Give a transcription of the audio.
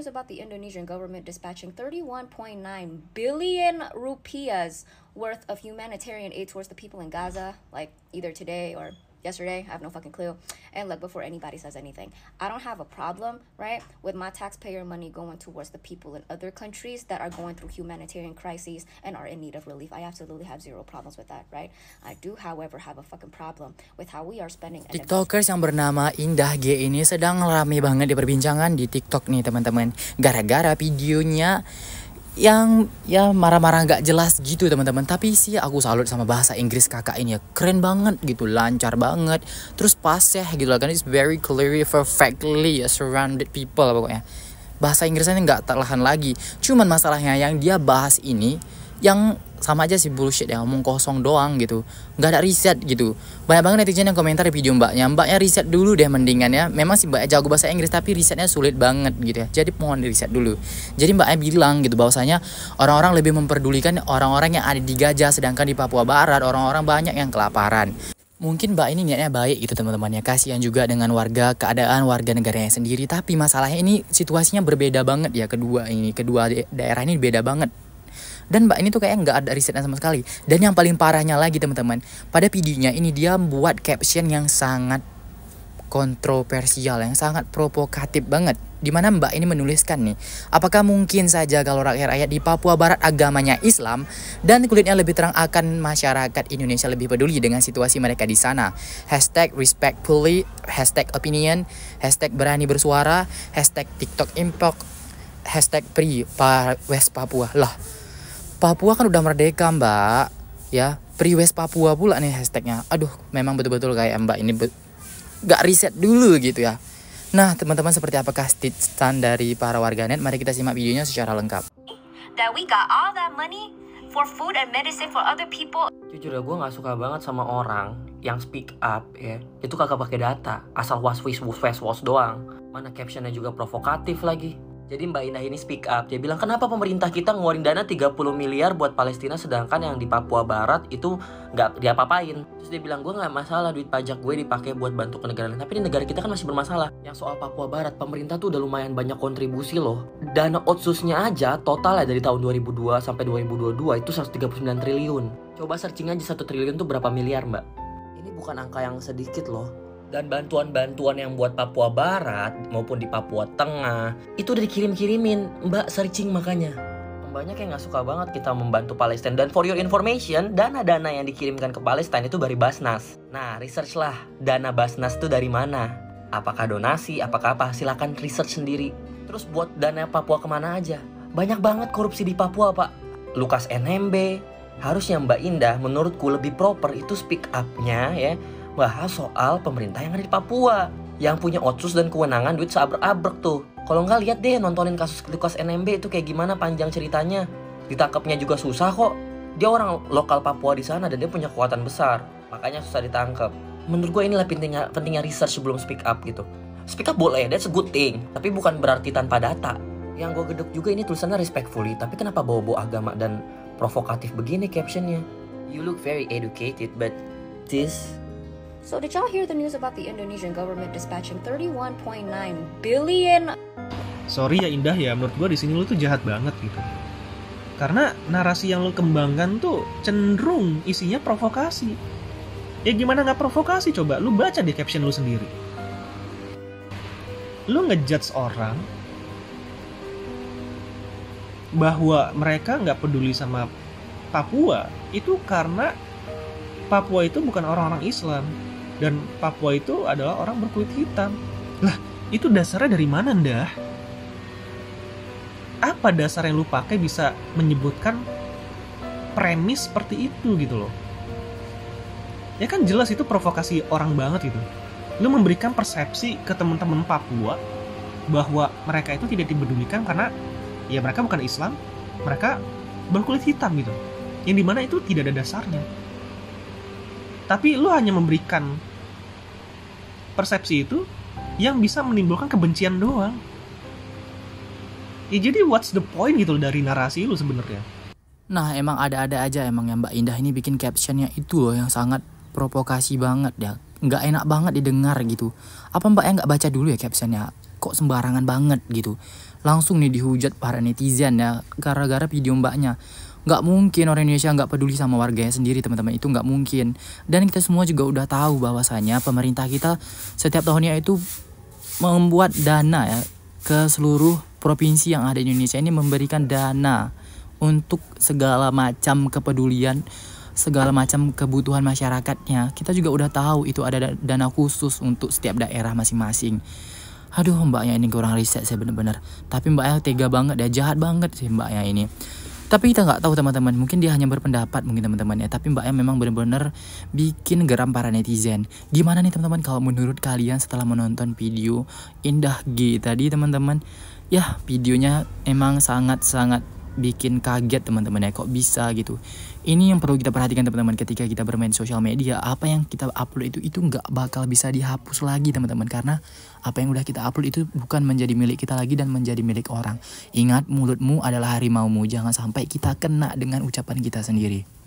about the Indonesian government dispatching 31.9 billion rupiahs worth of humanitarian aid towards the people in Gaza, like either today or yesterday? I have no fucking clue. And look, before anybody says anything, I don't have a problem, right, with my taxpayer money going towards the people in other countries that are going through humanitarian crises and are in need of relief. I absolutely have zero problems with that, right? I do, however, have a fucking problem with how we are spending. TikTokers yang bernama Indah G ini sedang rame banget diperbincangan di TikTok nih teman-teman. Gara-gara videonya yang ya marah-marah gak jelas gitu teman-teman. Tapi sih aku salut sama bahasa Inggris kakak ini ya, keren banget gitu, lancar banget, terus fasih gitu lah kan, it's very clearly, perfectly surrounded people pokoknya. Bahasa Inggrisnya gak terlahan lagi. Cuman masalahnya yang dia bahas ini yang sama aja sih bullshit ya, ngomong kosong doang gitu, nggak ada riset gitu. Banyak banget netizen yang komentar di video mbaknya riset dulu deh mendingan ya. Memang sih mbaknya jago bahasa Inggris tapi risetnya sulit banget gitu ya, jadi mohon di riset dulu. Jadi mbaknya bilang gitu bahwasanya orang-orang lebih memperdulikan orang-orang yang ada di Gaza, sedangkan di Papua Barat orang-orang banyak yang kelaparan. Mungkin mbak ini niatnya baik gitu teman-teman ya, kasihan juga dengan keadaan warga negaranya sendiri. Tapi masalahnya ini situasinya berbeda banget ya, kedua daerah ini beda banget. Dan mbak ini tuh kayak nggak ada risetnya sama sekali. Dan yang paling parahnya lagi teman-teman, pada videonya ini dia buat caption yang sangat kontroversial, yang sangat provokatif banget. Dimana mbak ini menuliskan nih, apakah mungkin saja kalau rakyat di Papua Barat agamanya Islam dan kulitnya lebih terang akan masyarakat Indonesia lebih peduli dengan situasi mereka di sana. #respectfully, #opinion, #berani bersuara, #TikTok Impok, #Free West Papua. Lah, Papua kan udah merdeka mbak ya, Free West Papua pula nih hashtagnya. Aduh, memang betul-betul kayak mbak ini gak riset dulu gitu ya. Nah teman-teman, seperti apakah stand dari para warganet? Mari kita simak videonya secara lengkap. That we got all that money for food and medicine for other people. Jujur ya, gue gak suka banget sama orang yang speak up ya, itu kagak pakai data, asal was doang. Mana captionnya juga provokatif lagi. Jadi Mbak Indah ini speak up, dia bilang kenapa pemerintah kita ngeluarin dana 30 miliar buat Palestina sedangkan yang di Papua Barat itu nggak diapa-apain. Terus dia bilang gue nggak masalah duit pajak gue dipakai buat bantu ke negara lain, tapi di negara kita kan masih bermasalah. Yang soal Papua Barat, pemerintah tuh udah lumayan banyak kontribusi loh. Dana otsusnya aja totalnya dari tahun 2002 sampai 2022 itu 139 triliun. Coba searching aja 1 triliun tuh berapa miliar mbak. Ini bukan angka yang sedikit loh. Dan bantuan-bantuan yang buat Papua Barat maupun di Papua Tengah itu udah dikirim-kirimin, mbak searching makanya. Banyak yang gak suka banget kita membantu Palestina. Dan for your information, dana-dana yang dikirimkan ke Palestina itu dari Basnas. Nah, research lah, dana Basnas itu dari mana? Apakah donasi, apakah apa? Silakan research sendiri. Terus buat dana Papua kemana aja? Banyak banget korupsi di Papua pak. Lukas NMB. Harusnya Mbak Indah menurutku lebih proper itu speak up-nya ya, bahas soal pemerintah yang ada di Papua yang punya otsus dan kewenangan duit seabrek-abrek tuh. Kalau nggak, lihat deh nontonin kasus Lukas NMB itu kayak gimana panjang ceritanya. Ditangkapnya juga susah kok. Dia orang lokal Papua di sana dan dia punya kekuatan besar, makanya susah ditangkap. Menurut gue inilah pentingnya research sebelum speak up gitu. Speak up boleh, that's a good thing, tapi bukan berarti tanpa data. Yang gue gedek juga ini tulisannya respectfully, tapi kenapa bawa-bawa agama dan provokatif begini captionnya? You look very educated, but this... So did y'all hear the news about the Indonesian government dispatching 31.9 billion? Sorry ya Indah ya, menurut gue di sini lu tuh jahat banget gitu. Karena narasi yang lu kembangkan tuh cenderung isinya provokasi. Ya gimana nggak provokasi coba? Lu baca di caption lu sendiri. Lu ngejudge orang bahwa mereka nggak peduli sama Papua itu karena Papua itu bukan orang-orang Islam. Dan Papua itu adalah orang berkulit hitam. Lah, itu dasarnya dari mana, Ndah? Apa dasar yang lu pakai bisa menyebutkan premis seperti itu gitu loh? Ya kan jelas itu provokasi orang banget gitu. Lu memberikan persepsi ke teman-teman Papua bahwa mereka itu tidak dipedulikan karena ya mereka bukan Islam, mereka berkulit hitam gitu. Yang dimana itu tidak ada dasarnya. Tapi lu hanya memberikan persepsi itu yang bisa menimbulkan kebencian doang. Ya jadi what's the point gitu loh dari narasi lu sebenarnya. Nah emang ada-ada aja emang yang Mbak Indah ini bikin captionnya itu loh yang sangat provokasi banget ya. Nggak enak banget didengar gitu. Apa Mbak yang nggak baca dulu ya captionnya? kok sembarangan banget gitu. Langsung nih dihujat para netizen ya gara-gara video mbaknya. Nggak mungkin orang Indonesia nggak peduli sama warganya sendiri teman-teman, itu nggak mungkin. Dan kita semua juga udah tahu bahwasanya pemerintah kita setiap tahunnya itu membuat dana ya ke seluruh provinsi yang ada di Indonesia ini, memberikan dana untuk segala macam kepedulian, segala macam kebutuhan masyarakatnya. Kita juga udah tahu itu ada dana khusus untuk setiap daerah masing-masing. Aduh, mbaknya ini kurang riset saya bener-bener. Tapi mbaknya tega banget, dia jahat banget sih mbaknya ini. Tapi kita nggak tahu teman-teman, mungkin dia hanya berpendapat mungkin teman-teman ya. Tapi mbaknya memang benar-benar bikin geram para netizen. Gimana nih teman-teman kalau menurut kalian setelah menonton video Indah G tadi teman-teman? Ya videonya emang sangat-sangat bikin kaget teman-teman ya, kok bisa gitu. Ini yang perlu kita perhatikan teman-teman ketika kita bermain sosial media. Apa yang kita upload itu nggak bakal bisa dihapus lagi teman-teman, karena apa yang udah kita upload itu bukan menjadi milik kita lagi dan menjadi milik orang. Ingat, mulutmu adalah harimaumu, jangan sampai kita kena dengan ucapan kita sendiri.